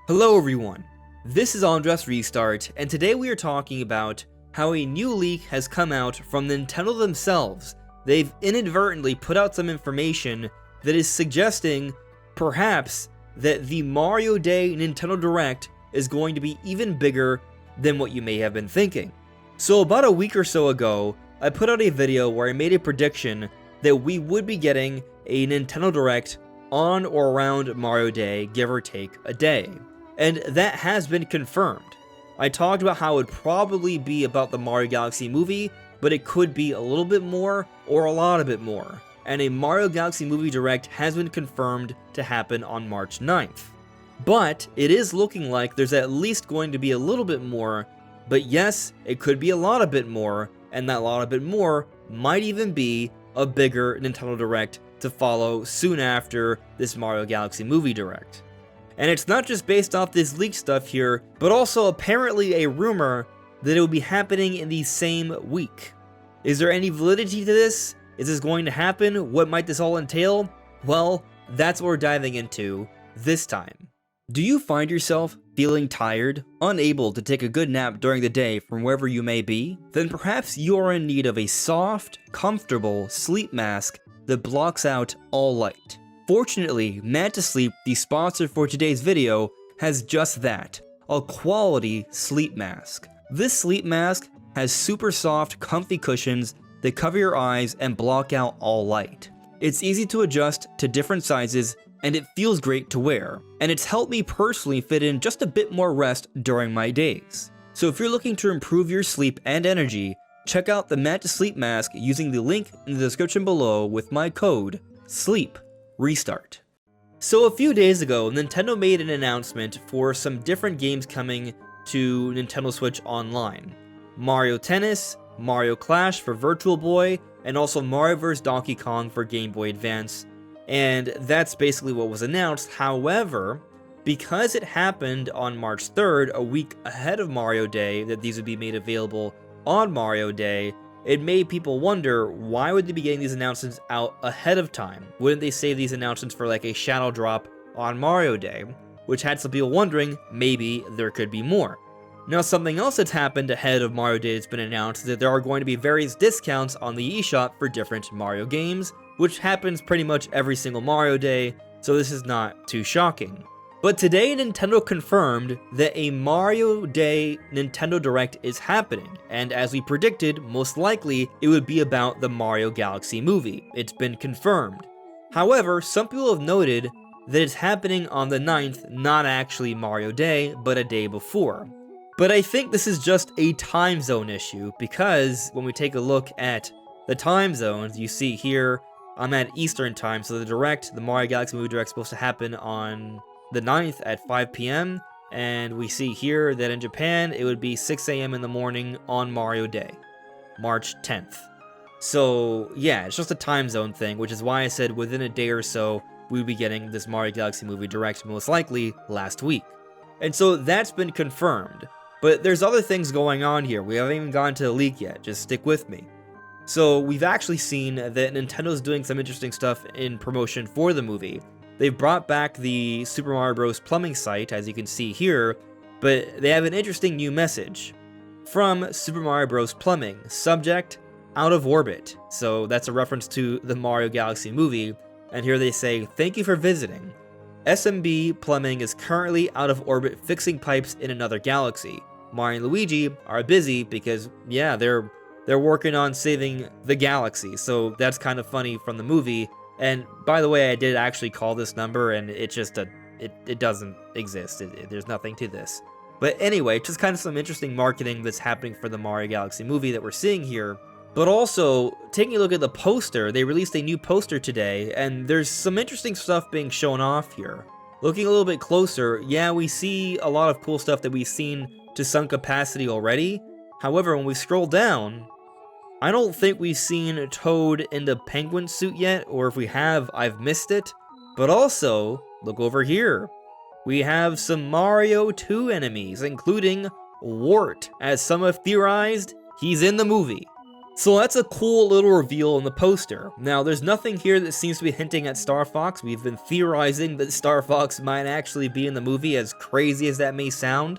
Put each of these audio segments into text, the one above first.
Hello everyone, this is AndresRestart, and today we are talking about how a new leak has come out from Nintendo themselves. They've inadvertently put out some information that is suggesting, perhaps, that the Mario Day Nintendo Direct is going to be even bigger than what you may have been thinking. So about a week or so ago, I put out a video where I made a prediction that we would be getting a Nintendo Direct on or around Mario Day, give or take a day. And that has been confirmed. I talked about how it would probably be about the Mario Galaxy movie, but it could be a little bit more or a lot of bit more. And a Mario Galaxy movie Direct has been confirmed to happen on March 9th. But it is looking like there's at least going to be a little bit more, but yes, it could be a lot of bit more, and that lot of bit more might even be a bigger Nintendo Direct to follow soon after this Mario Galaxy movie Direct. And it's not just based off this leaked stuff here, but also apparently a rumor that it will be happening in the same week. Is there any validity to this? Is this going to happen? What might this all entail? Well, that's what we're diving into this time. Do you find yourself feeling tired, unable to take a good nap during the day from wherever you may be? Then perhaps you are in need of a soft, comfortable sleep mask that blocks out all light. Fortunately, Sleep, the sponsor for today's video, has just that, a quality sleep mask. This sleep mask has super soft, comfy cushions that cover your eyes and block out all light. It's easy to adjust to different sizes, and it feels great to wear. And it's helped me personally fit in just a bit more rest during my days. So if you're looking to improve your sleep and energy, check out the Sleep mask using the link in the description below with my code SLEEPRESTART. So a few days ago, Nintendo made an announcement for some different games coming to Nintendo Switch Online. Mario Tennis, Mario Clash for Virtual Boy, and also Mario vs. Donkey Kong for Game Boy Advance. And that's basically what was announced. However, because it happened on March 3rd, a week ahead of Mario Day, that these would be made available on Mario Day, it made people wonder, why would they be getting these announcements out ahead of time? Wouldn't they save these announcements for like a shadow drop on Mario Day? Which had some people wondering, maybe there could be more. Now something else that's happened ahead of Mario Day that's been announced is that there are going to be various discounts on the eShop for different Mario games, which happens pretty much every single Mario Day, so this is not too shocking. But today Nintendo confirmed that a Mario Day Nintendo Direct is happening, and as we predicted, most likely it would be about the Mario Galaxy movie. It's been confirmed. However, some people have noted that it's happening on the 9th, not actually Mario Day, but a day before. But I think this is just a time zone issue, because when we take a look at the time zones, you see here, I'm at Eastern time, so the Mario Galaxy movie Direct is supposed to happen on the 9th at 5 p.m. And we see here that in Japan, it would be 6 a.m. in the morning on Mario Day, March 10th. So yeah, it's just a time zone thing, which is why I said within a day or so, we would be getting this Mario Galaxy movie Direct, most likely last week. And so that's been confirmed. But there's other things going on here. We haven't even gone to the leak yet, just stick with me. So we've actually seen that Nintendo's doing some interesting stuff in promotion for the movie. They've brought back the Super Mario Bros. Plumbing site, as you can see here, but they have an interesting new message. From Super Mario Bros. Plumbing, subject, out of orbit. So that's a reference to the Mario Galaxy movie, and here they say, thank you for visiting. SMB Plumbing is currently out of orbit fixing pipes in another galaxy. Mario and Luigi are busy because, yeah, they're working on saving the galaxy, so that's kind of funny from the movie. And by the way, I did actually call this number, and it doesn't exist. There's nothing to this. But anyway, just kind of some interesting marketing that's happening for the Mario Galaxy movie that we're seeing here. But also, taking a look at the poster, they released a new poster today, and there's some interesting stuff being shown off here. Looking a little bit closer, yeah, we see a lot of cool stuff that we've seen to some capacity already. However, when we scroll down, I don't think we've seen Toad in the penguin suit yet, or if we have, I've missed it. But also, look over here. We have some Mario 2 enemies, including Wart. As some have theorized, he's in the movie. So that's a cool little reveal in the poster. Now, there's nothing here that seems to be hinting at Star Fox. We've been theorizing that Star Fox might actually be in the movie, as crazy as that may sound.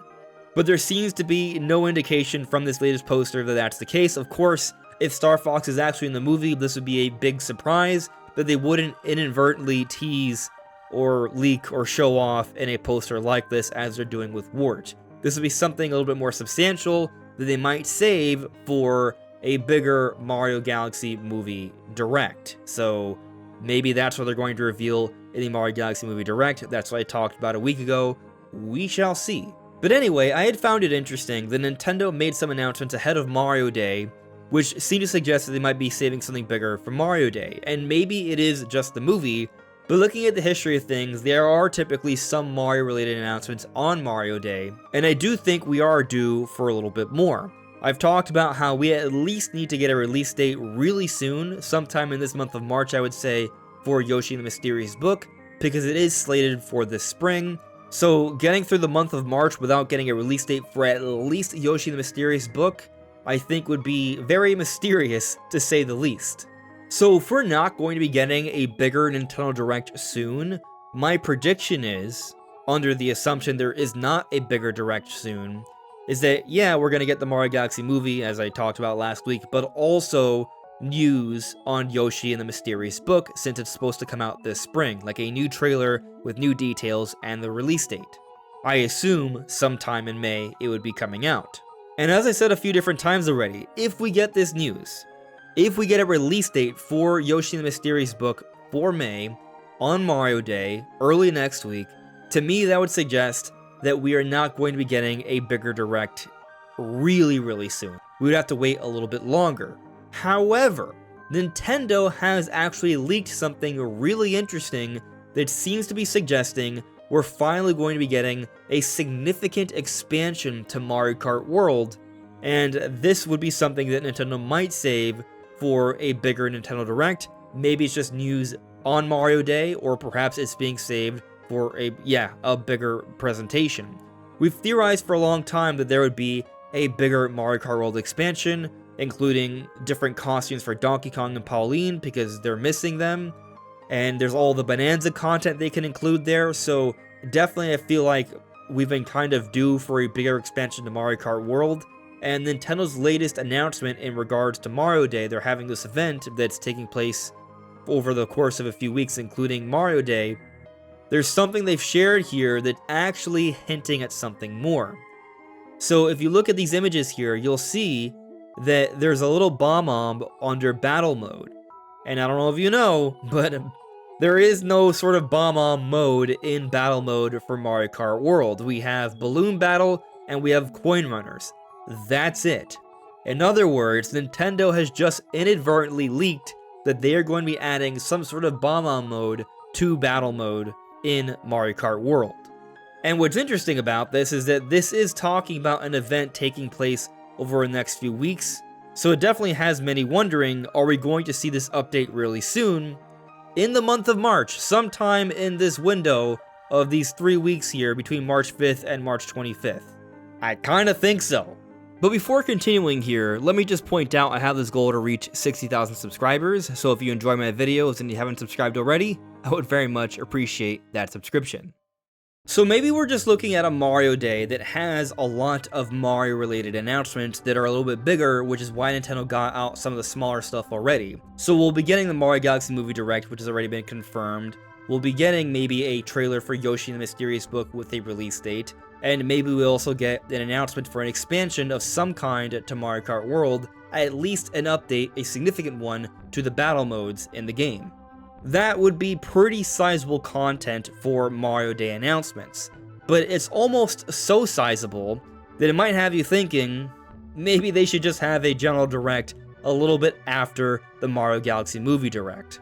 But there seems to be no indication from this latest poster that that's the case. Of course, if Star Fox is actually in the movie, this would be a big surprise, but they wouldn't inadvertently tease or leak or show off in a poster like this as they're doing with Wart. This would be something a little bit more substantial that they might save for a bigger Mario Galaxy movie direct. So maybe that's what they're going to reveal in the Mario Galaxy movie direct. That's what I talked about a week ago. We shall see. But anyway, I had found it interesting that Nintendo made some announcements ahead of Mario Day, which seemed to suggest that they might be saving something bigger for Mario Day. And maybe it is just the movie, but looking at the history of things, there are typically some Mario-related announcements on Mario Day, and I do think we are due for a little bit more. I've talked about how we at least need to get a release date really soon, sometime in this month of March, I would say, for Yoshi and the Mysterious Book, because it is slated for this spring. So getting through the month of March without getting a release date for at least Yoshi and the Mysterious Book, I think would be very mysterious, to say the least. So if we're not going to be getting a bigger Nintendo Direct soon, my prediction is, under the assumption there is not a bigger Direct soon, is that, yeah, we're going to get the Mario Galaxy movie, as I talked about last week, but also news on Yoshi and the Mysterious Book, since it's supposed to come out this spring, like a new trailer with new details and the release date. I assume sometime in May it would be coming out. And as I said a few different times already, if we get this news, if we get a release date for Yoshi and the Mysterious Book for May, on Mario Day, early next week, to me that would suggest that we are not going to be getting a bigger Direct really soon. We would have to wait a little bit longer. However, Nintendo has actually leaked something really interesting that seems to be suggesting we're finally going to be getting a significant expansion to Mario Kart World, and this would be something that Nintendo might save for a bigger Nintendo Direct. Maybe it's just news on Mario Day, or perhaps it's being saved for a bigger presentation. We've theorized for a long time that there would be a bigger Mario Kart World expansion, including different costumes for Donkey Kong and Pauline, because they're missing them, and there's all the Bonanza content they can include there, so definitely I feel like we've been kind of due for a bigger expansion to Mario Kart World, and Nintendo's latest announcement in regards to Mario Day, they're having this event that's taking place over the course of a few weeks, including Mario Day. There's something they've shared here that's actually hinting at something more. So if you look at these images here, you'll see that there's a little bomb under battle mode. And I don't know if you know, but there is no sort of bomb mode in battle mode for Mario Kart World. We have balloon battle and we have coin runners. That's it. In other words, Nintendo has just inadvertently leaked that they are going to be adding some sort of bomb mode to battle mode in Mario Kart World. And what's interesting about this is that this is talking about an event taking place over the next few weeks, so it definitely has many wondering, are we going to see this update really soon? In the month of March, sometime in this window of these 3 weeks here between March 5th and March 25th. I kinda think so. But before continuing here, let me just point out I have this goal to reach 60,000 subscribers, so if you enjoy my videos and you haven't subscribed already, I would very much appreciate that subscription. So maybe we're just looking at a Mario Day that has a lot of Mario-related announcements that are a little bit bigger, which is why Nintendo got out some of the smaller stuff already. So we'll be getting the Mario Galaxy Movie Direct, which has already been confirmed. We'll be getting maybe a trailer for Yoshi and the Mysterious Book with a release date. And maybe we'll also get an announcement for an expansion of some kind to Mario Kart World, at least an update, a significant one, to the battle modes in the game. That would be pretty sizable content for Mario Day announcements, but it's almost so sizable that it might have you thinking, maybe they should just have a general direct a little bit after the Mario Galaxy Movie Direct.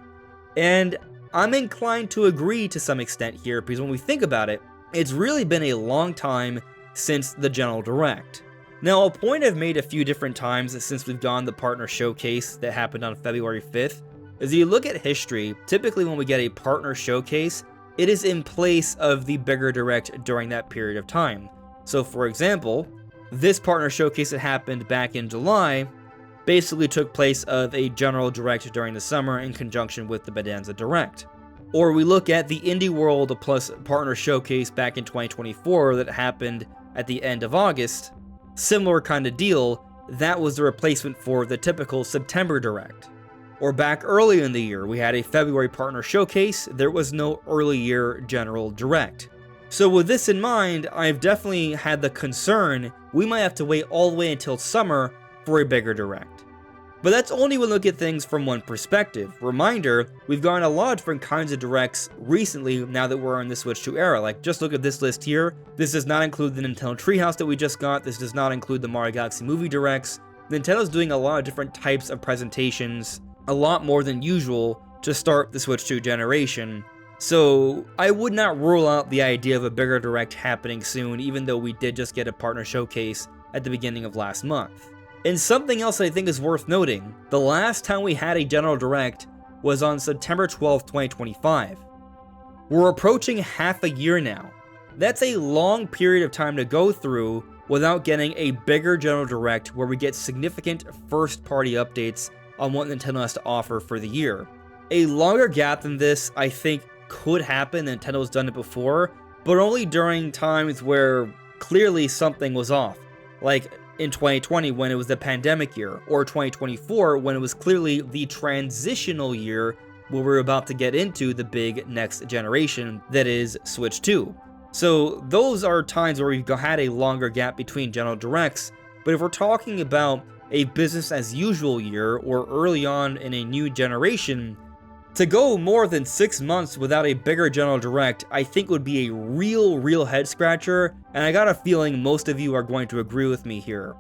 And I'm inclined to agree to some extent here, because when we think about it, it's really been a long time since the General Direct. Now, a point I've made a few different times since we've done the partner showcase that happened on February 5th, is you look at history, typically when we get a partner showcase, it is in place of the bigger Direct during that period of time. So for example, this partner showcase that happened back in July, basically took place of a general direct during the summer in conjunction with the Bonanza Direct. Or we look at the Indie World Plus Partner Showcase back in 2024 that happened at the end of August. Similar kind of deal, that was the replacement for the typical September Direct. Or back early in the year, we had a February Partner Showcase, there was no early year General Direct. So with this in mind, I've definitely had the concern we might have to wait all the way until summer for a bigger Direct. But that's only when we look at things from one perspective. Reminder, we've gotten a lot of different kinds of Directs recently now that we're in the Switch 2 era. Like, just look at this list here. This does not include the Nintendo Treehouse that we just got. This does not include the Mario Galaxy Movie Directs. Nintendo's doing a lot of different types of presentations, a lot more than usual, to start the Switch 2 generation. So I would not rule out the idea of a bigger Direct happening soon, even though we did just get a partner showcase at the beginning of last month. And something else I think is worth noting, the last time we had a General Direct was on September 12th, 2025. We're approaching half a year now. That's a long period of time to go through without getting a bigger General Direct where we get significant first-party updates on what Nintendo has to offer for the year. A longer gap than this, I think, could happen. Nintendo's done it before, but only during times where clearly something was off. Like in 2020 when it was the pandemic year, or 2024 when it was clearly the transitional year where we're about to get into the big next generation that is Switch 2. So those are times where we've had a longer gap between General Directs, but if we're talking about a business as usual year or early on in a new generation, to go more than 6 months without a bigger General Direct, I think would be a real head scratcher, and I got a feeling most of you are going to agree with me here.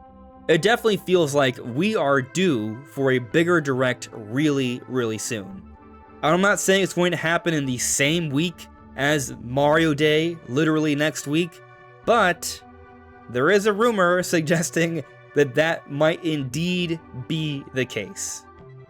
It definitely feels like we are due for a bigger Direct really soon. I'm not saying it's going to happen in the same week as Mario Day, literally next week, but there is a rumor suggesting that that might indeed be the case.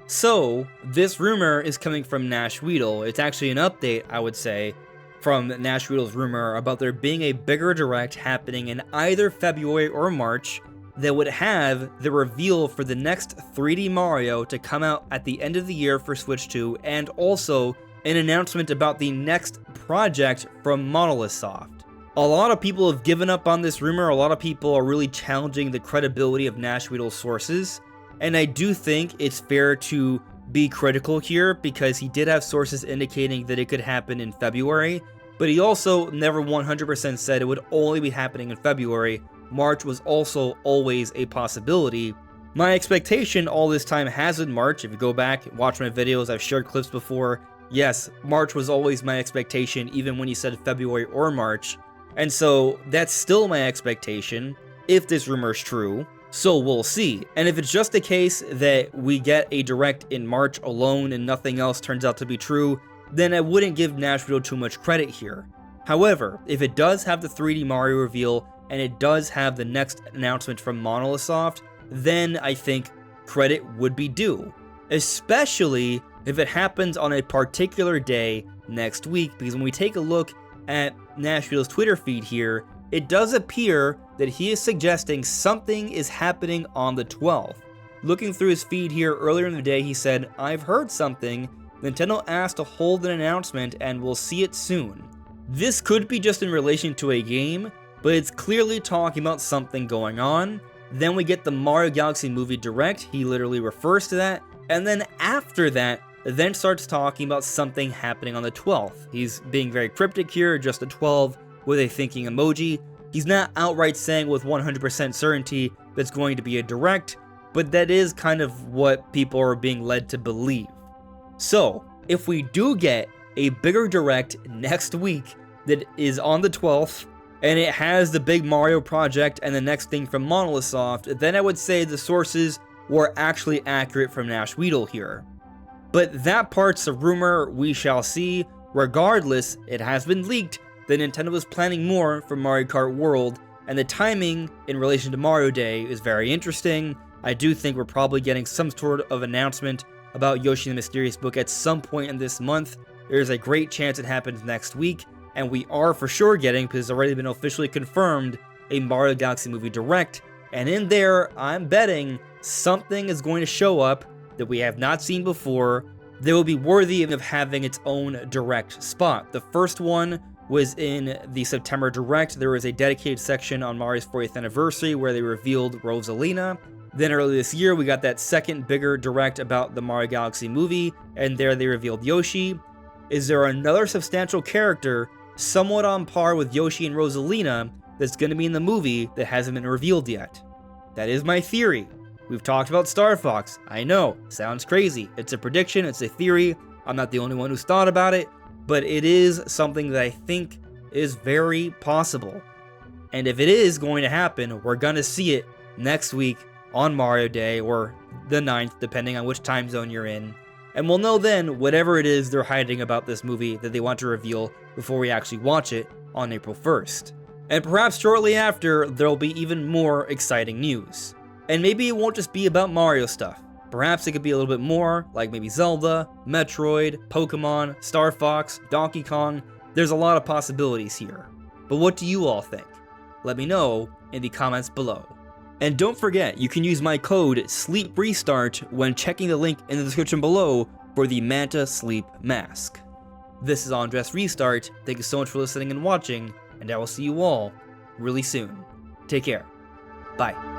So, this rumor is coming from Nash Weedle. It's actually an update, I would say, from Nash Weedle's rumor about there being a bigger Direct happening in either February or March that would have the reveal for the next 3D Mario to come out at the end of the year for Switch 2, and also an announcement about the next project from Monolith Soft. A lot of people have given up on this rumor. A lot of people are really challenging the credibility of Nash Weedle's sources. And I do think it's fair to be critical here because he did have sources indicating that it could happen in February, but he also never 100% said it would only be happening in February. March was also always a possibility. My expectation all this time has been March. If you go back and watch my videos, I've shared clips before. Yes, March was always my expectation, even when he said February or March. And so that's still my expectation, if this rumor is true. So we'll see. And if it's just the case that we get a Direct in March alone and nothing else turns out to be true, then I wouldn't give Nash Weedle too much credit here. However, if it does have the 3D Mario reveal, and it does have the next announcement from Monolith Soft, then I think credit would be due. Especially if it happens on a particular day next week, because when we take a look at Nash Weedle's Twitter feed here, it does appear that he is suggesting something is happening on the 12th. Looking through his feed here earlier in the day, he said, "I've heard something. Nintendo asked to hold an announcement and we'll see it soon." This could be just in relation to a game, but it's clearly talking about something going on. Then we get the Mario Galaxy Movie Direct, he literally refers to that, and then after that, then starts talking about something happening on the 12th. He's being very cryptic here, just a 12 with a thinking emoji. He's not outright saying with 100% certainty that's going to be a Direct, but that is kind of what people are being led to believe. So, if we do get a bigger Direct next week that is on the 12th, and it has the big Mario project and the next thing from Monolith Soft, then I would say the sources were actually accurate from Nash Weedle here. But that part's a rumor, we shall see. Regardless, it has been leaked that Nintendo was planning more for Mario Kart World, and the timing in relation to Mario Day is very interesting. I do think we're probably getting some sort of announcement about Yoshi and the Mysterious Book at some point in this month. There's a great chance it happens next week, and we are for sure getting, because it's already been officially confirmed, a Mario Galaxy Movie Direct, and in there, I'm betting something is going to show up that we have not seen before that will be worthy of having its own direct spot. The first one was in the September Direct. There was a dedicated section on Mario's 40th anniversary where they revealed Rosalina. Then earlier this year, we got that second bigger Direct about the Mario Galaxy movie, and there they revealed Yoshi. Is there another substantial character, somewhat on par with Yoshi and Rosalina, that's going to be in the movie that hasn't been revealed yet? That is my theory. We've talked about Star Fox. I know, sounds crazy. It's a prediction, it's a theory. I'm not the only one who's thought about it, but it is something that I think is very possible. And if it is going to happen, we're going to see it next week on Mario Day, or the 9th, depending on which time zone you're in. And we'll know then whatever it is they're hiding about this movie that they want to reveal before we actually watch it on April 1st. And perhaps shortly after, there'll be even more exciting news. And maybe it won't just be about Mario stuff. Perhaps it could be a little bit more, like maybe Zelda, Metroid, Pokemon, Star Fox, Donkey Kong. There's a lot of possibilities here. But what do you all think? Let me know in the comments below. And don't forget, you can use my code SLEEPRESTART when checking the link in the description below for the Manta Sleep Mask. This is AndresRestart. Thank you so much for listening and watching, and I will see you all really soon. Take care. Bye.